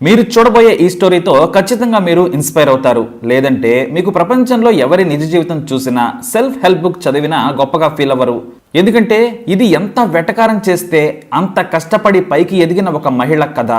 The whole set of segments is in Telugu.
మీరు చూడబోయే ఈ స్టోరీతో ఖచ్చితంగా మీరు ఇన్స్పైర్ అవుతారు. లేదంటే మీకు ప్రపంచంలో ఎవరి నిజ జీవితం చూసినా సెల్ఫ్ హెల్ప్ బుక్ చదివినా గొప్పగా ఫీల్ అవ్వరు. ఎందుకంటే ఇది ఎంత వెటకారం చేస్తే అంత కష్టపడి పైకి ఎదిగిన ఒక మహిళ కథ.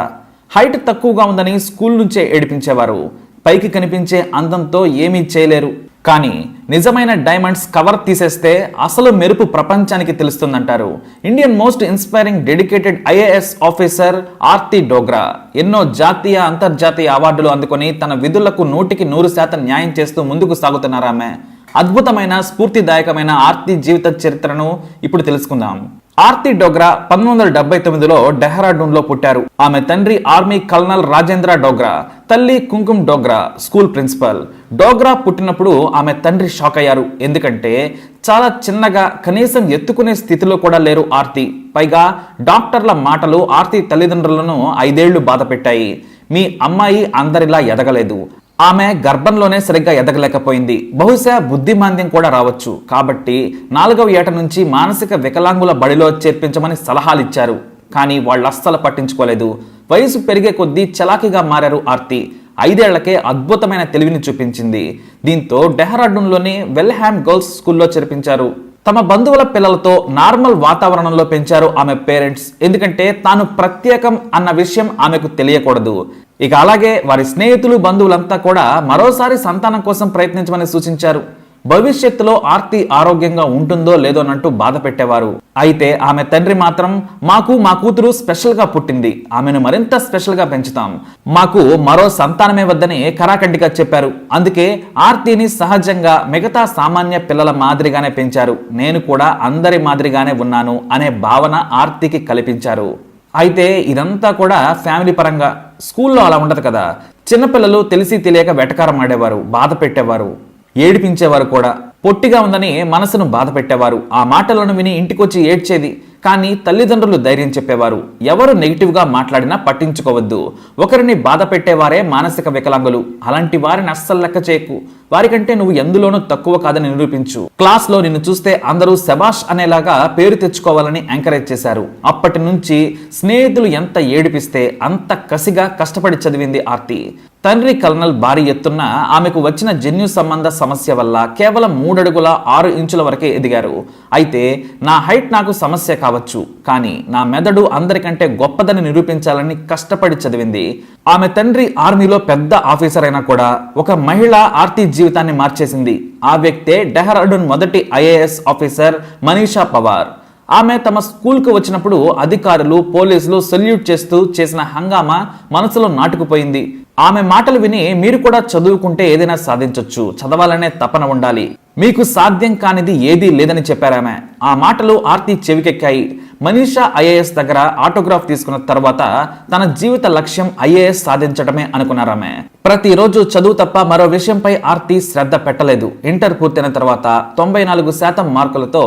హైట్ తక్కువగా ఉందని స్కూల్ నుంచే ఏడిపించేవారు. పైకి కనిపించే అందంతో ఏమీ చేయలేరు. కానీ నిజమైన డైమండ్స్ కవర్ తీసేస్తే అసలు మెరుపు ప్రపంచానికి తెలుస్తుందంటారు Indian most inspiring dedicated IAS officer Aarti Dogra. ఎన్నో జాతీయ అంతర్జాతీయ అవార్డులు అందుకొని తన విధులకు 100% న్యాయం చేస్తూ ముందుకు సాగుతున్నారు ఆమె. అద్భుతమైన స్ఫూర్తిదాయకమైన ఆర్తి జీవిత చరిత్రను ఇప్పుడు తెలుసుకుందాం. ఆర్తి డోగ్రా 1979లో డెహ్రాడూన్లో పుట్టారు. ఆమె తండ్రి ఆర్మీ కల్నల్ రాజేంద్ర డోగ్రా, తల్లి కుంకుమ్ డోగ్రా, స్కూల్ ప్రిన్సిపల్. డోగ్రా పుట్టినప్పుడు ఆమె తండ్రి షాక్ అయ్యారు. ఎందుకంటే చాలా చిన్నగా, కనీసం ఎత్తుకునే స్థితిలో కూడా లేరు ఆర్తి. పైగా డాక్టర్ల మాటలు ఆర్తి తల్లిదండ్రులను 5 ఏళ్లు బాధ పెట్టాయి. మీ అమ్మాయి అందరిలా ఎదగలేదు, ఆమె గర్భంలోనే సరిగ్గా ఎదగలేకపోయింది, బహుశా బుద్ధిమాంద్యం కూడా రావచ్చు, కాబట్టి 4వ ఏట నుంచి మానసిక వికలాంగుల బడిలో చేర్పించమని సలహాలు ఇచ్చారు. కానీ వాళ్ళు అస్సలు పట్టించుకోలేదు. వయసు పెరిగే కొద్దీ చలాకీగా మారారు ఆర్తి. 5 ఏళ్లకే అద్భుతమైన తెలివిని చూపించింది. దీంతో డెహ్రాడూన్లోని వెల్హామ్ గర్ల్స్ స్కూల్లో చేర్పించారు. తమ బంధువుల పిల్లలతో నార్మల్ వాతావరణంలో పెంచారు ఆమె పేరెంట్స్. ఎందుకంటే తాను ప్రత్యేకం అన్న విషయం ఆమెకు తెలియకూడదు. ఇక అలాగే వారి స్నేహితులు, బంధువులంతా కూడా మరోసారి సంతానం కోసం ప్రయత్నించమని సూచించారు. భవిష్యత్తులో ఆర్తి ఆరోగ్యంగా ఉంటుందో లేదోనంటూ బాధ పెట్టేవారు. అయితే ఆమె తండ్రి మాత్రం మా కూతురు స్పెషల్ గా పుట్టింది, ఆమెను మరింత స్పెషల్ గా పెంచుతాం, మాకు మరో సంతానమే వద్దని కరాఖండిగా చెప్పారు. అందుకే ఆర్తిని సహజంగా మిగతా సామాన్య పిల్లల మాదిరిగానే పెంచారు. నేను కూడా అందరి మాదిరిగానే ఉన్నాను అనే భావన ఆర్తికి కల్పించారు. అయితే ఇదంతా కూడా ఫ్యామిలీ పరంగా. స్కూల్లో అలా ఉండదు కదా. చిన్నపిల్లలు తెలిసి తెలియక వెటకారం ఆడేవారు, బాధ పెట్టేవారు, ఏడిపించేవారు కూడా. పొట్టిగా ఉందని మనసును బాధ పెట్టేవారు. ఆ మాటలను విని ఇంటికొచ్చి ఏడ్చేది. కానీ తల్లిదండ్రులు ధైర్యం చెప్పేవారు. ఎవరు నెగిటివ్గా మాట్లాడినా పట్టించుకోవద్దు, ఒకరిని బాధ పెట్టేవారే మానసిక వికలాంగులు, అలాంటి వారిని అస్సలు లెక్క చేయకు, వారికంటే నువ్వు ఎందులోనూ తక్కువ కాదని నిరూపించు, క్లాస్లో నిన్ను చూస్తే అందరూ శబాష్ అనేలాగా పేరు తెచ్చుకోవాలని ఎంకరేజ్ చేశారు. అప్పటి నుంచి స్నేహితులు ఎంత ఏడిపిస్తే అంత కసిగా కష్టపడి చదివింది ఆర్తి. తండ్రి కల్నల్ భారీ ఎత్తున్న ఆమెకు వచ్చిన జన్యు సంబంధ సమస్య వల్ల కేవలం 3 అడుగుల 6 ఇంచుల వరకే ఎదిగారు. అయితే నా హైట్ నాకు సమస్య కావచ్చు, కానీ నా మెదడు అందరికంటే గొప్పదని నిరూపించాలని కష్టపడి చదివింది. ఆమె తండ్రి ఆర్మీలో పెద్ద ఆఫీసర్ అయినా కూడా ఒక మహిళ ఆర్తి జీవితాన్ని మార్చేసింది. ఆ వ్యక్తే డెహ్రాడూన్ మొదటి ఐఏఎస్ ఆఫీసర్ మనీషా పవార్. ఆమె తమ స్కూల్కు వచ్చినప్పుడు అధికారులు, పోలీసులు సెల్యూట్ చేస్తూ చేసిన హంగామా మనసులో నాటుకుపోయింది. ఆమె మాటలు విని మీరు కూడా చదువుకుంటే ఏదైనా సాధించొచ్చు, చదవాలనే తపన ఉండాలి, మీకు సాధ్యం కానిది ఏదీ లేదని చెప్పారామె. ఆ మాటలు ఆర్తి చెవికెక్కాయి. మనీషా ఐఏఎస్ దగ్గర ఆటోగ్రాఫ్ తీసుకున్న తర్వాత తన జీవిత లక్ష్యం ఐఏఎస్ సాధించడమే అనుకున్నారామె. ప్రతిరోజు చదువు తప్ప మరో విషయంపై ఆర్తి శ్రద్ధ పెట్టలేదు. ఇంటర్ పూర్తయిన తర్వాత 94% మార్కులతో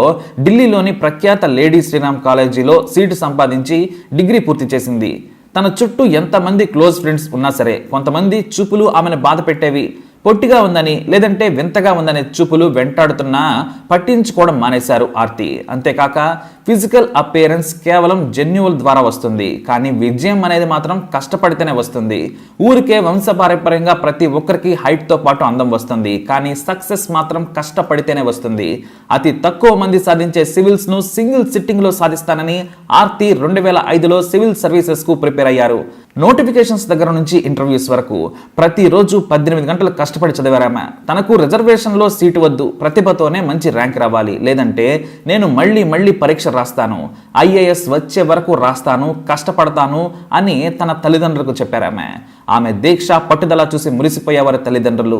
ఢిల్లీలోని ప్రఖ్యాత లేడీ శ్రీరామ్ కాలేజీలో సీటు సంపాదించి డిగ్రీ పూర్తి చేసింది. తన చుట్టూ ఎంతమంది క్లోజ్ ఫ్రెండ్స్ ఉన్నా సరే కొంతమంది చూపులు ఆమెను బాధ పెట్టేవి. పొట్టిగా ఉందని, లేదంటే వింతగా ఉందనే చూపులు వెంటాడుతున్నా పట్టించుకోవడం మానేశారు ఆర్తి. అంతేకాక ఫిజికల్ అపియరెన్స్ కేవలం జన్యువుల ద్వారా వస్తుంది, కానీ విజయం అనేది మాత్రం కష్టపడితేనే వస్తుంది. ఊరికే వంశపారంపర్యంగా ప్రతి ఒక్కరికి హైట్తో పాటు అందం వస్తుంది, కానీ సక్సెస్ మాత్రం కష్టపడితేనే వస్తుంది. అతి తక్కువ మంది సాధించే సివిల్స్ను సింగిల్ సిట్టింగ్లో సాధిస్తానని ఆర్తి 2005లో సివిల్ సర్వీసెస్కు ప్రిపేర్ అయ్యారు. నోటిఫికేషన్స్ దగ్గర నుంచి ఇంటర్వ్యూస్ వరకు ప్రతిరోజు 18 గంటలు కష్టపడి చదివారామె. తనకు రిజర్వేషన్లో సీటు వద్దు, ప్రతిభతోనే మంచి ర్యాంక్ రావాలి, లేదంటే నేను మళ్ళీ పరీక్ష రాస్తాను, ఐఏఎస్ వచ్చే వరకు రాస్తాను, కష్టపడతాను అని తన తల్లిదండ్రులకు చెప్పారామె. ఆమె దీక్ష, పట్టుదల చూసి మురిసిపోయేవారు తల్లిదండ్రులు.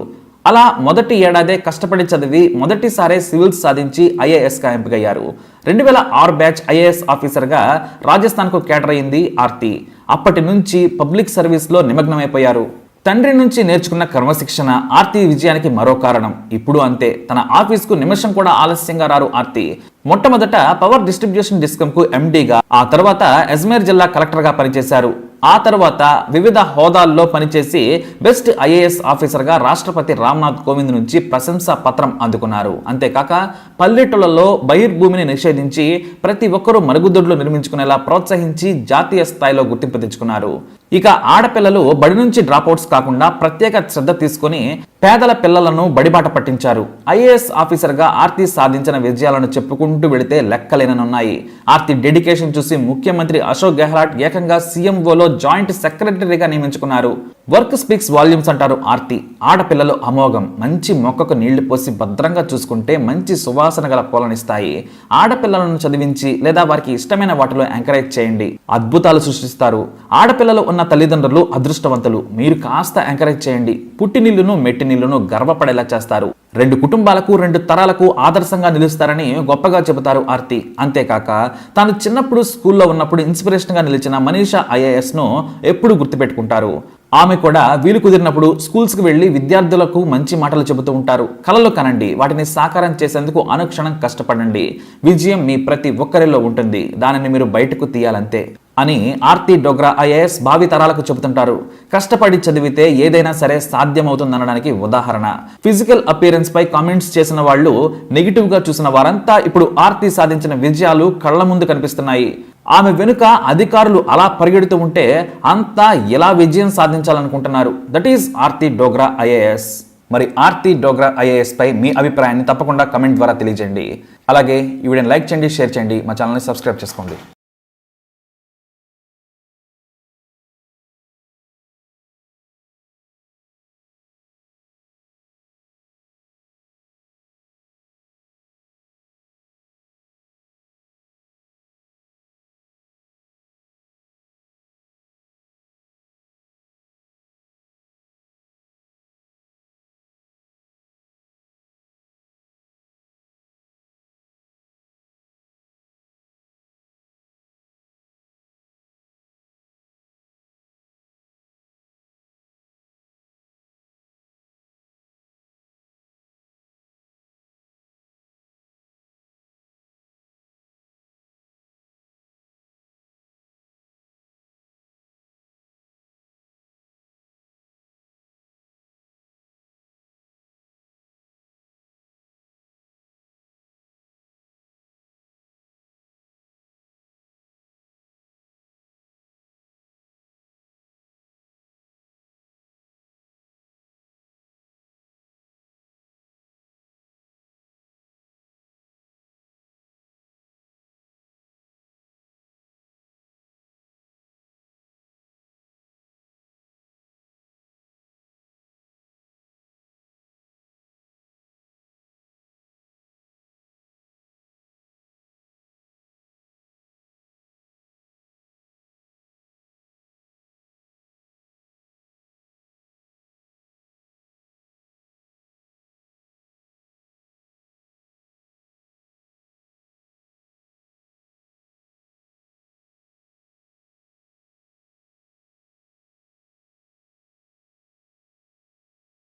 అలా మొదటి ఏడాదే కష్టపడి చదివి మొదటిసారే సివిల్స్ సాధించి ఐఏఎస్గా ఎంపికయ్యారు. 2006 బ్యాచ్ ఐఏఎస్ ఆఫీసర్గా రాజస్థాన్కు కేటర్ అయింది ఆర్తి. అప్పటి నుంచి పబ్లిక్ సర్వీస్లో నిమగ్నమైపోయారు. తండ్రి నుంచి నేర్చుకున్న క్రమశిక్షణ ఆర్తి విజయానికి మరో కారణం. ఇప్పుడు అంతే, తన ఆఫీస్కు నిమిషం కూడా ఆలస్యంగా రారు ఆర్తి. మొట్టమొదట పవర్ డిస్ట్రిబ్యూషన్ డిస్కంకు ఎండీగా, ఆ తర్వాత అజ్మేర్ జిల్లా కలెక్టర్గా పనిచేశారు. ఆ తర్వాత వివిధ హోదాల్లో పనిచేసి బెస్ట్ ఐఏఎస్ ఆఫీసర్గా రాష్ట్రపతి రామ్నాథ్ కోవింద్ నుంచి ప్రశంసా పత్రం అందుకున్నారు. అంతేకాక పల్లెటూళ్లలో బహిర్భూమిని నిషేధించి ప్రతి ఒక్కరూ మరుగుదొడ్లు నిర్మించుకునేలా ప్రోత్సహించి జాతీయ స్థాయిలో గుర్తింపు తెచ్చుకున్నారు. ఇక ఆడపిల్లలు బడి నుంచి డ్రాప్అవుట్స్ కాకుండా ప్రత్యేక శ్రద్ధ తీసుకుని పేదల పిల్లలను బడిబాట పట్టించారు. ఐఏఎస్ ఆఫీసర్గా ఆర్తి సాధించిన విజయాలను చెప్పుకుంటూ వెళితే లెక్కలేననున్నాయి. ఆర్తి డెడికేషన్ చూసి ముఖ్యమంత్రి అశోక్ గెహ్లాట్ ఏకంగా సీఎంఓలో జాయింట్ సెక్రటరీగా నియమించుకున్నారు. వర్క్ స్పీక్స్ వాల్యూమ్స్ అంటారు ఆర్తి. ఆడపిల్లలు అమోఘం. మంచి మొక్కకు నీళ్లు పోసి భద్రంగా చూసుకుంటే మంచి సువాసన గల పూలనిస్తాయి. ఆడపిల్లలను చదివించి లేదా వారికి ఇష్టమైన వాటిలో ఎంకరేజ్ చేయండి, అద్భుతాలు సృష్టిస్తారు. ఆడపిల్లలు ఉన్న తల్లిదండ్రులు అదృష్టవంతులు. మీరు కాస్త ఎంకరేజ్ చేయండి, పుట్టినిల్లును మెట్టినిల్లును గర్వపడేలా చేస్తారు. 2 కుటుంబాలకు 2 తరాలకు ఆదర్శంగా నిలుస్తారని గొప్పగా చెబుతారు ఆర్తి. అంతేకాక తాను చిన్నప్పుడు స్కూల్లో ఉన్నప్పుడు ఇన్స్పిరేషన్గా నిలిచిన మనీషా ఐఏఎస్ను ఎప్పుడు గుర్తుపెట్టుకుంటారు. ఆమె కూడా వీలు కుదిరినప్పుడు స్కూల్స్కి వెళ్లి విద్యార్థులకు మంచి మాటలు చెబుతూ ఉంటారు. కలలు కనండి, వాటిని సాకారం చేసేందుకు అనుక్షణం కష్టపడండి. విజయం మీ ప్రతి ఒక్కరిలో ఉంటుంది, దానిని మీరు బయటకు తీయాలంతే అని ఆర్తి డోగ్రా ఐఏఎస్ భావి తరాలకు చెబుతుంటారు. కష్టపడి చదివితే ఏదైనా సరే సాధ్యమవుతుందనడానికి ఉదాహరణ. ఫిజికల్ అపియరెన్స్ పై కామెంట్స్ చేసిన వాళ్ళు, నెగిటివ్ గా చూసిన వారంతా ఇప్పుడు ఆర్తి సాధించిన విజయాలు కళ్ల ముందు కనిపిస్తున్నాయి. ఆమె వెనుక అధికారులు అలా పరిగెడుతూ ఉంటే అంతా ఎలా విజయం సాధించాలనుకుంటున్నారు. That is Aarti Dogra IAS. మరి ఆర్తి డోగ్రా ఐఏఎస్ పై మీ అభిప్రాయాన్ని తప్పకుండా కమెంట్ ద్వారా తెలియజేయండి. అలాగే ఈ వీడియోని లైక్ చేయండి, షేర్ చేయండి, మా ఛానల్ని సబ్స్క్రైబ్ చేసుకోండి.